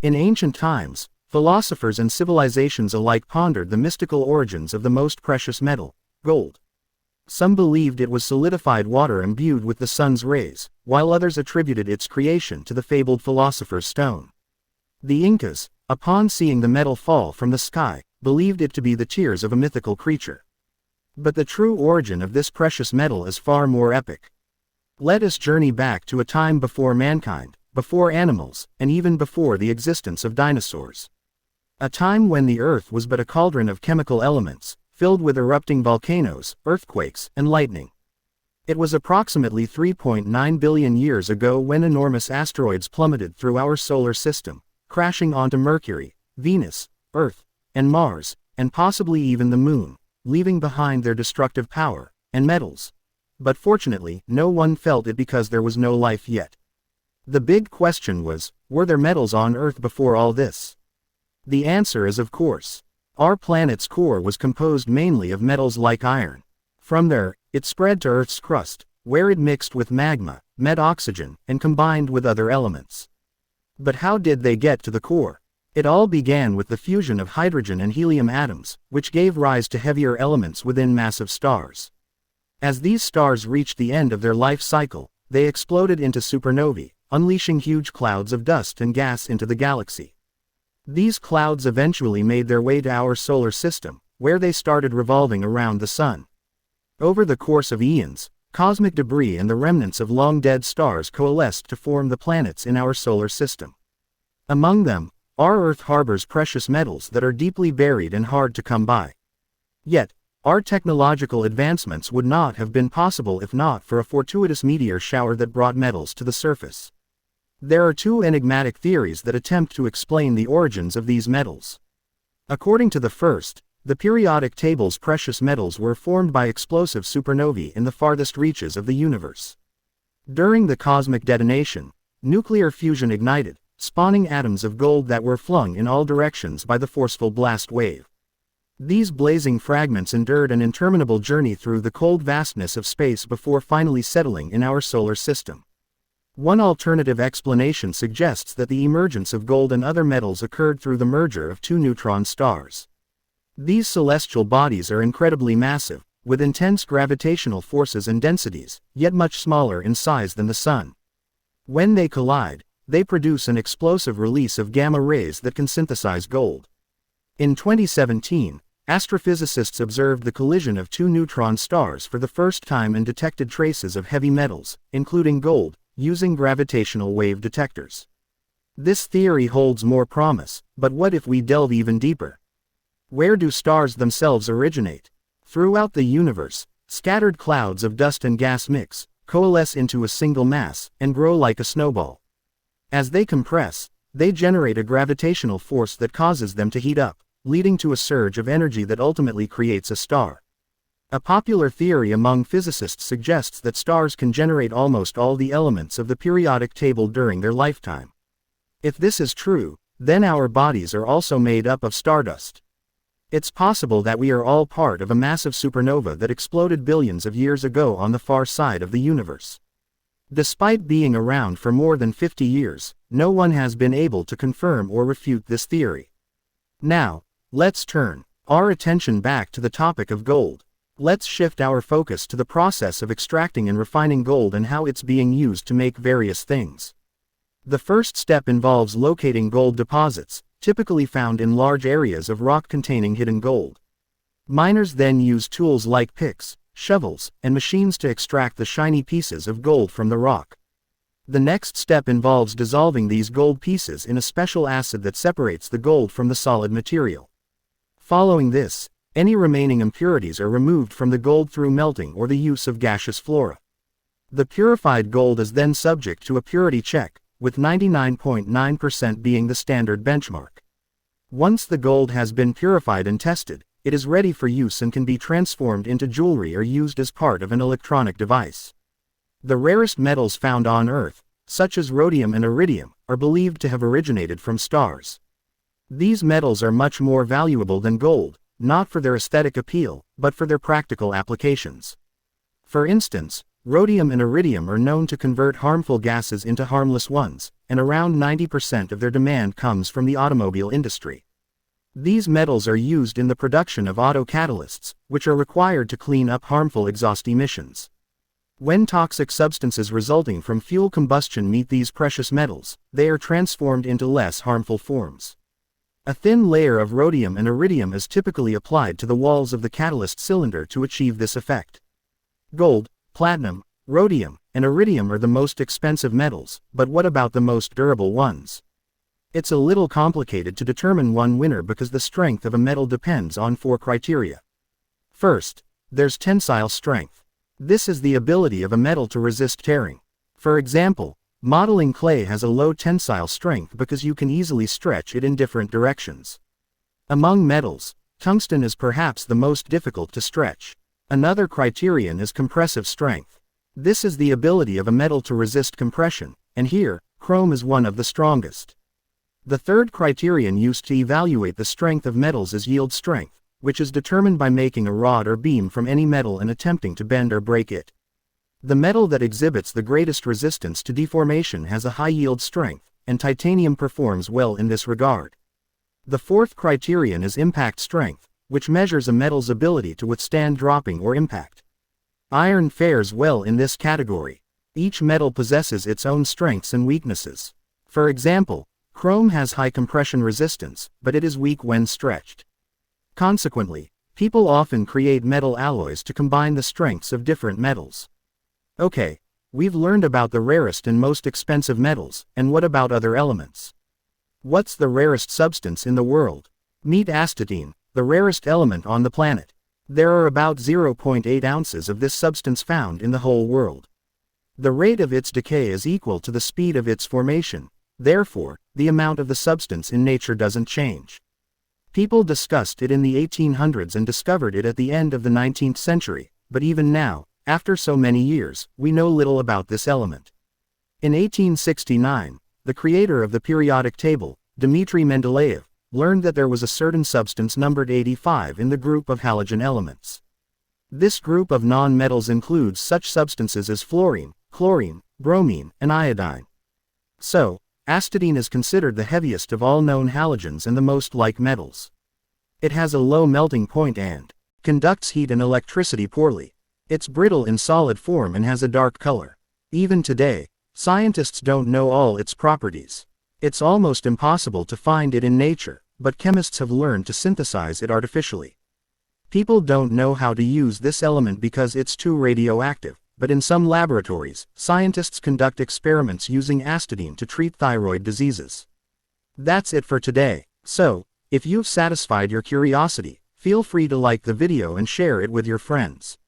In ancient times, philosophers and civilizations alike pondered the mystical origins of the most precious metal, gold. Some believed it was solidified water imbued with the sun's rays, while others attributed its creation to the fabled philosopher's stone. The Incas, upon seeing the metal fall from the sky, believed it to be the tears of a mythical creature. But the true origin of this precious metal is far more epic. Let us journey back to a time before mankind, before animals, and even before the existence of dinosaurs. A time when the Earth was but a cauldron of chemical elements, filled with erupting volcanoes, earthquakes, and lightning. It was approximately 3.9 billion years ago when enormous asteroids plummeted through our solar system, crashing onto Mercury, Venus, Earth, and Mars, and possibly even the Moon, leaving behind their destructive power and metals. But fortunately, no one felt it because there was no life yet. The big question was, were there metals on Earth before all this? The answer is of course. Our planet's core was composed mainly of metals like iron. From there, it spread to Earth's crust, where it mixed with magma, met oxygen, and combined with other elements. But how did they get to the core? It all began with the fusion of hydrogen and helium atoms, which gave rise to heavier elements within massive stars. As these stars reached the end of their life cycle, they exploded into supernovae, unleashing huge clouds of dust and gas into the galaxy. These clouds eventually made their way to our solar system, where they started revolving around the sun. Over the course of eons, cosmic debris and the remnants of long-dead stars coalesced to form the planets in our solar system. Among them, our Earth harbors precious metals that are deeply buried and hard to come by. Yet, our technological advancements would not have been possible if not for a fortuitous meteor shower that brought metals to the surface. There are two enigmatic theories that attempt to explain the origins of these metals. According to the first, the periodic table's precious metals were formed by explosive supernovae in the farthest reaches of the universe. During the cosmic detonation, nuclear fusion ignited, spawning atoms of gold that were flung in all directions by the forceful blast wave. These blazing fragments endured an interminable journey through the cold vastness of space before finally settling in our solar system. One alternative explanation suggests that the emergence of gold and other metals occurred through the merger of two neutron stars. These celestial bodies are incredibly massive, with intense gravitational forces and densities, yet much smaller in size than the Sun. When they collide, they produce an explosive release of gamma rays that can synthesize gold. In 2017, astrophysicists observed the collision of two neutron stars for the first time and detected traces of heavy metals, including gold, using gravitational wave detectors. This theory holds more promise, but what if we delve even deeper? Where do stars themselves originate? Throughout the universe, scattered clouds of dust and gas mix, coalesce into a single mass, and grow like a snowball. As they compress, they generate a gravitational force that causes them to heat up, leading to a surge of energy that ultimately creates a star. A popular theory among physicists suggests that stars can generate almost all the elements of the periodic table during their lifetime. If this is true, then our bodies are also made up of stardust. It's possible that we are all part of a massive supernova that exploded billions of years ago on the far side of the universe. Despite being around for more than 50 years, no one has been able to confirm or refute this theory. Now, let's turn our attention back to the topic of gold. Let's shift our focus to the process of extracting and refining gold and how it's being used to make various things. The first step involves locating gold deposits, typically found in large areas of rock containing hidden gold. Miners then use tools like picks, shovels, and machines to extract the shiny pieces of gold from the rock. The next step involves dissolving these gold pieces in a special acid that separates the gold from the solid material. Following this, any remaining impurities are removed from the gold through melting or the use of gaseous flora. The purified gold is then subject to a purity check, with 99.9% being the standard benchmark. Once the gold has been purified and tested, it is ready for use and can be transformed into jewelry or used as part of an electronic device. The rarest metals found on Earth, such as rhodium and iridium, are believed to have originated from stars. These metals are much more valuable than gold, not for their aesthetic appeal, but for their practical applications. For instance, rhodium and iridium are known to convert harmful gases into harmless ones, and around 90% of their demand comes from the automobile industry. These metals are used in the production of auto catalysts, which are required to clean up harmful exhaust emissions. When toxic substances resulting from fuel combustion meet these precious metals, they are transformed into less harmful forms. A thin layer of rhodium and iridium is typically applied to the walls of the catalyst cylinder to achieve this effect. Gold, platinum, rhodium, and iridium are the most expensive metals, but what about the most durable ones? It's a little complicated to determine one winner because the strength of a metal depends on 4 criteria. First, there's tensile strength. This is the ability of a metal to resist tearing. For example, modeling clay has a low tensile strength because you can easily stretch it in different directions. Among metals, tungsten is perhaps the most difficult to stretch. Another criterion is compressive strength. This is the ability of a metal to resist compression, and here, chrome is one of the strongest. The third criterion used to evaluate the strength of metals is yield strength, which is determined by making a rod or beam from any metal and attempting to bend or break it. The metal that exhibits the greatest resistance to deformation has a high yield strength, and titanium performs well in this regard. The fourth criterion is impact strength, which measures a metal's ability to withstand dropping or impact. Iron fares well in this category. Each metal possesses its own strengths and weaknesses. For example, chrome has high compression resistance, but it is weak when stretched. Consequently, people often create metal alloys to combine the strengths of different metals. Okay, we've learned about the rarest and most expensive metals, and what about other elements? What's the rarest substance in the world? Meet astatine, the rarest element on the planet. There are about 0.8 ounces of this substance found in the whole world. The rate of its decay is equal to the speed of its formation, therefore, the amount of the substance in nature doesn't change. People discussed it in the 1800s and discovered it at the end of the 19th century, but even now, after so many years, we know little about this element. In 1869, the creator of the periodic table, Dmitri Mendeleev, learned that there was a certain substance numbered 85 in the group of halogen elements. This group of non-metals includes such substances as fluorine, chlorine, bromine, and iodine. So, astatine is considered the heaviest of all known halogens and the most like metals. It has a low melting point and conducts heat and electricity poorly. It's brittle in solid form and has a dark color. Even today, scientists don't know all its properties. It's almost impossible to find it in nature, but chemists have learned to synthesize it artificially. People don't know how to use this element because it's too radioactive, but in some laboratories, scientists conduct experiments using astatine to treat thyroid diseases. That's it for today. So, if you've satisfied your curiosity, feel free to like the video and share it with your friends.